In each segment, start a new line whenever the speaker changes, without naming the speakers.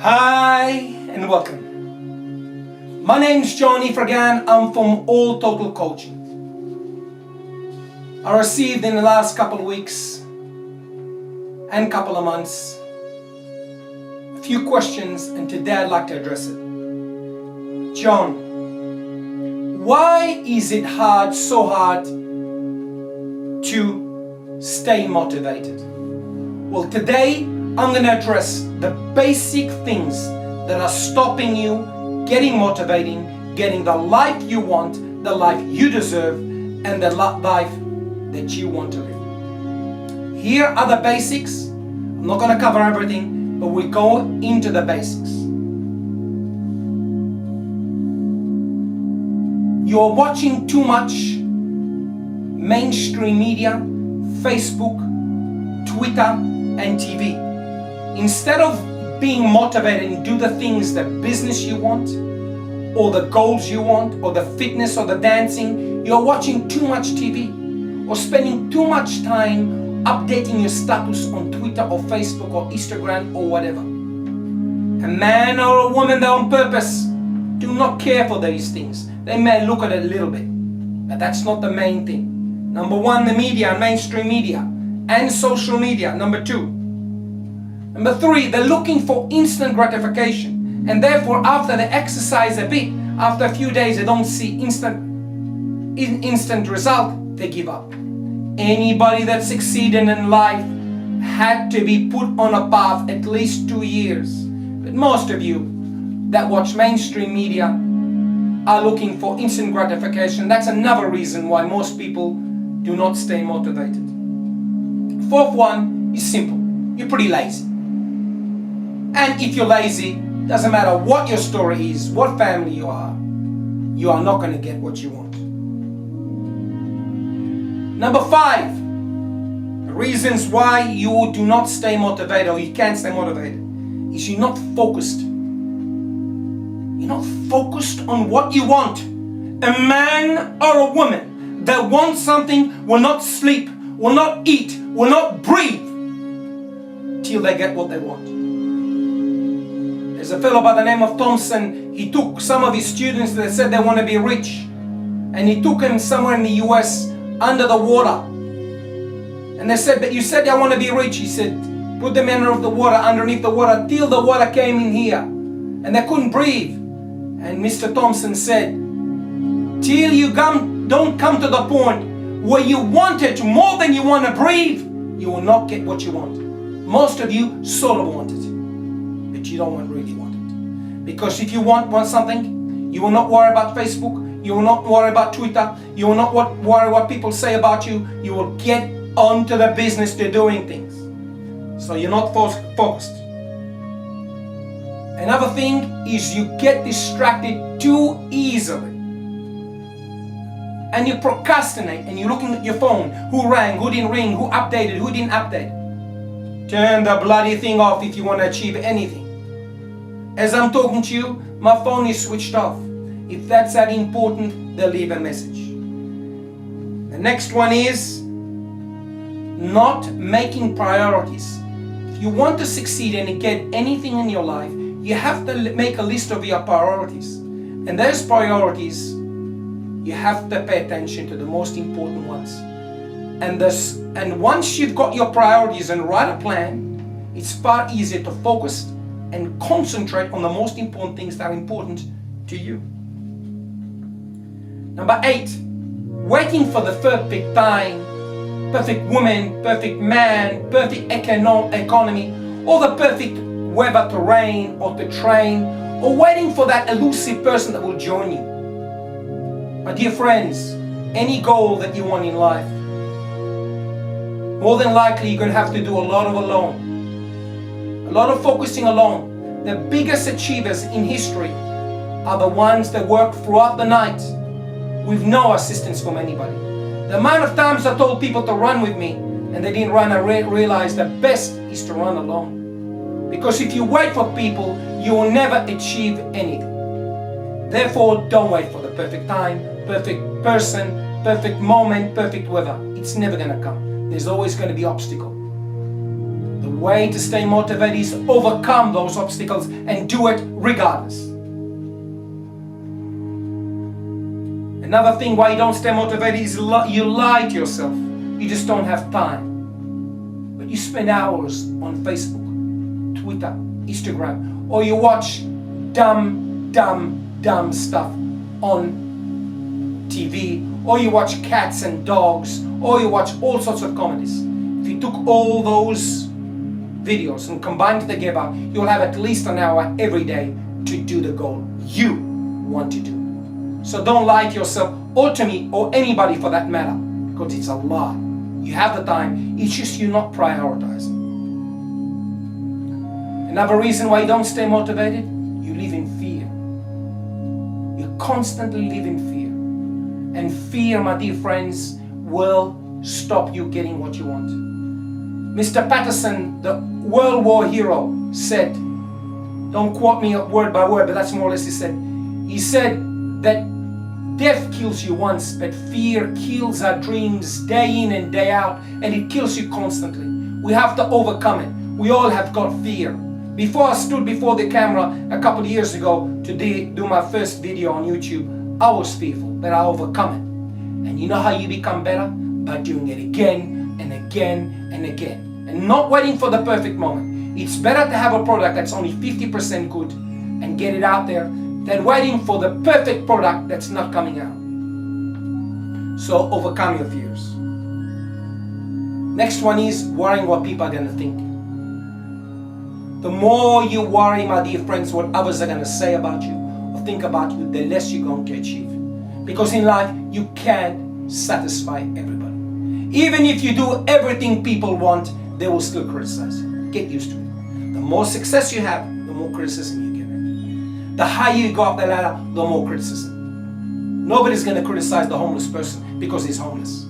Hi and welcome. My name's Johnny Fragan. I'm from All Total Coaching. I received in the last couple of weeks and couple of months a few questions, and today I'd like to address it. John, why is it so hard to stay motivated? Well, today I'm going to address the basic things that are stopping you getting motivating, getting the life you want, the life you deserve, and the life that you want to live. Here are the basics. I'm not going to cover everything, but we go into the basics. You're watching too much mainstream media, Facebook, Twitter, and TV. Instead of being motivated and do the things, the business you want, or the goals you want, or the fitness or the dancing, you're watching too much TV, or spending too much time updating your status on Twitter or Facebook or Instagram or whatever. A man or a woman that on purpose do not care for these things. They may look at it a little bit, but that's not the main thing. Number one, the media, mainstream media, and social media. Number two. Number three, they're looking for instant gratification, and therefore after they exercise a bit, after a few days they don't see instant result, they give up. Anybody that succeeded in life had to be put on a path at least 2 years. But most of you that watch mainstream media are looking for instant gratification. That's another reason why most people do not stay motivated. Fourth one is simple. You're pretty lazy. And if you're lazy, doesn't matter what your story is, what family you are not going to get what you want. Number five, reasons why you do not stay motivated or you can't stay motivated is you're not focused. You're not focused on what you want. A man or a woman that wants something will not sleep, will not eat, will not breathe till they get what they want. There's a fellow by the name of Thompson. He took some of his students that said they want to be rich, and he took them somewhere in the US under the water. And they said, but you said I want to be rich. He said, put them under the water, underneath the water, till the water came in here. And they couldn't breathe. And Mr. Thompson said, till you don't come to the point where you want it more than you want to breathe, you will not get what you want. Most of you sort of want it, but you don't really want it. Because if you want something, you will not worry about Facebook, you will not worry about Twitter, you will not worry what people say about you. You will get onto the business to doing things. So you're not focused. Another thing is you get distracted too easily. And you procrastinate and you're looking at your phone. Who rang, who didn't ring, who updated, who didn't update. Turn the bloody thing off if you want to achieve anything. As I'm talking to you, my phone is switched off. If that's that important, they'll leave a message. The next one is not making priorities. If you want to succeed and get anything in your life, you have to make a list of your priorities. And those priorities, you have to pay attention to the most important ones. And once you've got your priorities and write a plan, it's far easier to focus and concentrate on the most important things that are important to you. Number 8, waiting for the perfect time, perfect woman, perfect man, perfect economy, or the perfect weather to rain or to train, or waiting for that elusive person that will join you. My dear friends, any goal that you want in life, more than likely you're going to have to do a lot of alone. A lot of focusing alone. The biggest achievers in history are the ones that work throughout the night with no assistance from anybody. The amount of times I told people to run with me and they didn't run, I realized the best is to run alone. Because if you wait for people, you will never achieve anything. Therefore, don't wait for the perfect time, perfect person, perfect moment, perfect weather. It's never going to come. There's always going to be obstacle. The way to stay motivated is to overcome those obstacles and do it regardless. Another thing why you don't stay motivated is you lie to yourself. You just don't have time. But you spend hours on Facebook, Twitter, Instagram, or you watch dumb stuff on TV, or you watch cats and dogs, or you watch all sorts of comedies. If you took all those videos and combined together, you'll have at least an hour every day to do the goal you want to do. So don't lie to yourself, or to me, or anybody for that matter, because it's a lie. You have the time, it's just you're not prioritizing. Another reason why you don't stay motivated, you live in fear. You constantly live in fear. And fear, my dear friends, will stop you getting what you want. Mr. Patterson, the World War hero, said, don't quote me word by word, but that's more or less he said that death kills you once, but fear kills our dreams day in and day out, and it kills you constantly. We have to overcome it. We all have got fear. Before I stood before the camera a couple of years ago to do my first video on YouTube, I was fearful, but I overcome it. And you know how you become better? By doing it again and again and again. And not waiting for the perfect moment. It's better to have a product that's only 50% good and get it out there than waiting for the perfect product that's not coming out. So overcome your fears. Next one is worrying what people are going to think. The more you worry, my dear friends, what others are going to say about you or think about you, the less you're going to achieve. Because in life, you can't satisfy everybody. Even if you do everything people want, they will still criticize you. Get used to it. The more success you have, the more criticism you get. The higher you go up the ladder, the more criticism. Nobody's going to criticize the homeless person because he's homeless.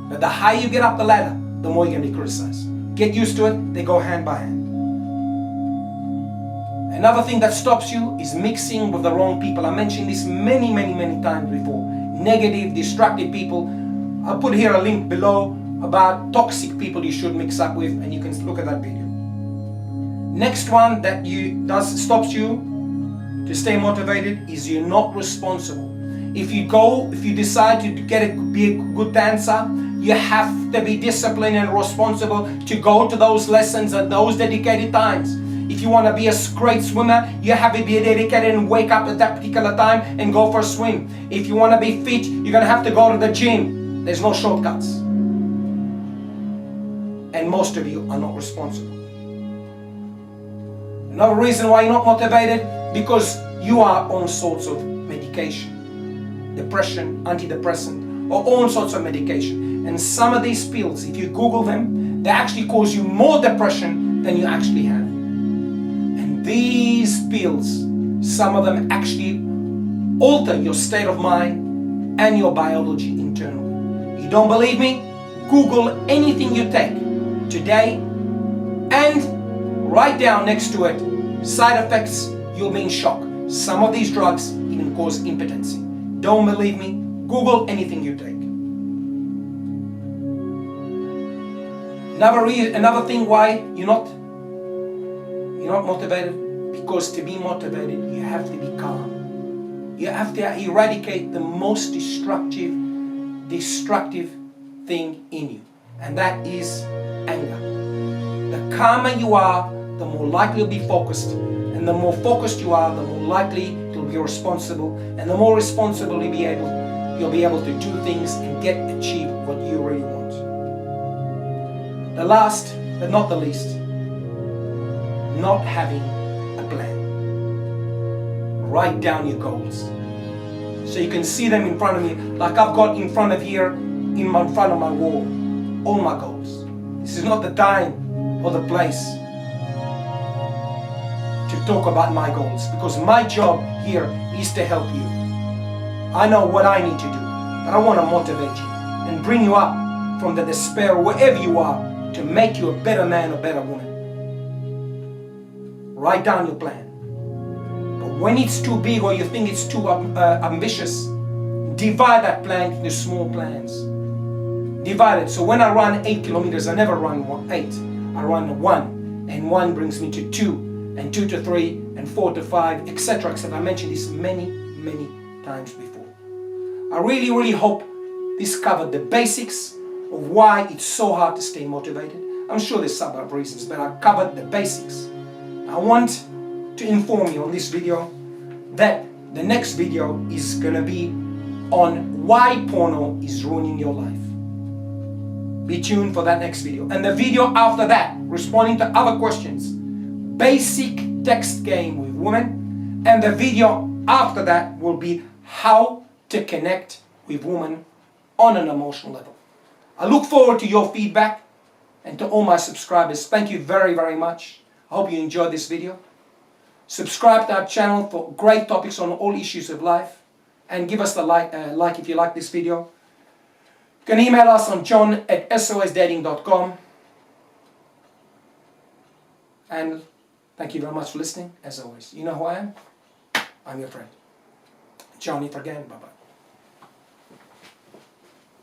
But the higher you get up the ladder, the more you're going to be criticized. Get used to it. They go hand by hand. Another thing that stops you is mixing with the wrong people. I mentioned this many times before. Negative, destructive people. I'll put here a link below about toxic people you should mix up with, and you can look at that video. Next one that stops you to stay motivated is you're not responsible. If you decide to be a good dancer, you have to be disciplined and responsible to go to those lessons at those dedicated times. If you want to be a great swimmer, you have to be dedicated and wake up at that particular time and go for a swim. If you want to be fit, you're going to have to go to the gym. There's no shortcuts. And most of you are not responsible. Another reason why you're not motivated, because you are on sorts of medication. Depression, antidepressant, or all sorts of medication. And some of these pills, if you Google them, they actually cause you more depression than you actually have. And these pills, some of them actually alter your state of mind and your biology internally. You don't believe me? Google anything you take today and write down next to it side effects. You'll be in shock. Some of these drugs even cause impotency. Don't believe me? Google anything you take. Another thing why you're not motivated, because to be motivated you have to be calm. You have to eradicate the most destructive thing in you, and that is anger. The calmer you are, the more likely you'll be focused. And the more focused you are, the more likely you'll be responsible. And the more responsible you'll be able to do things and achieve what you really want. The last, but not the least, not having a plan. Write down your goals, so you can see them in front of me, like I've got in front of my wall, all my goals. This is not the time or the place to talk about my goals, because my job here is to help you. I know what I need to do, but I want to motivate you and bring you up from the despair wherever you are to make you a better man or better woman. Write down your plan. But when it's too big or you think it's too ambitious, divide that plan into small plans. Divide it. So when I run 8 kilometers, I never run 8. I run a 1, and 1 brings me to 2, and 2 to 3, and 4 to 5, etc. etc. I mentioned this many times before. I really hope this covered the basics of why it's so hard to stay motivated. I'm sure there's some other reasons, but I covered the basics. I want to inform you on this video that the next video is gonna be on why porno is ruining your life. Be tuned for that next video. And the video after that, responding to other questions, basic text game with women. And the video after that will be how to connect with women on an emotional level. I look forward to your feedback, and to all my subscribers, thank you very much. I hope you enjoyed this video. Subscribe to our channel for great topics on all issues of life, and give us the like if you like this video. You can email us on john@sosdating.com. And thank you very much for listening, as always. You know who I am? I'm your friend. Johnny again. Bye-bye.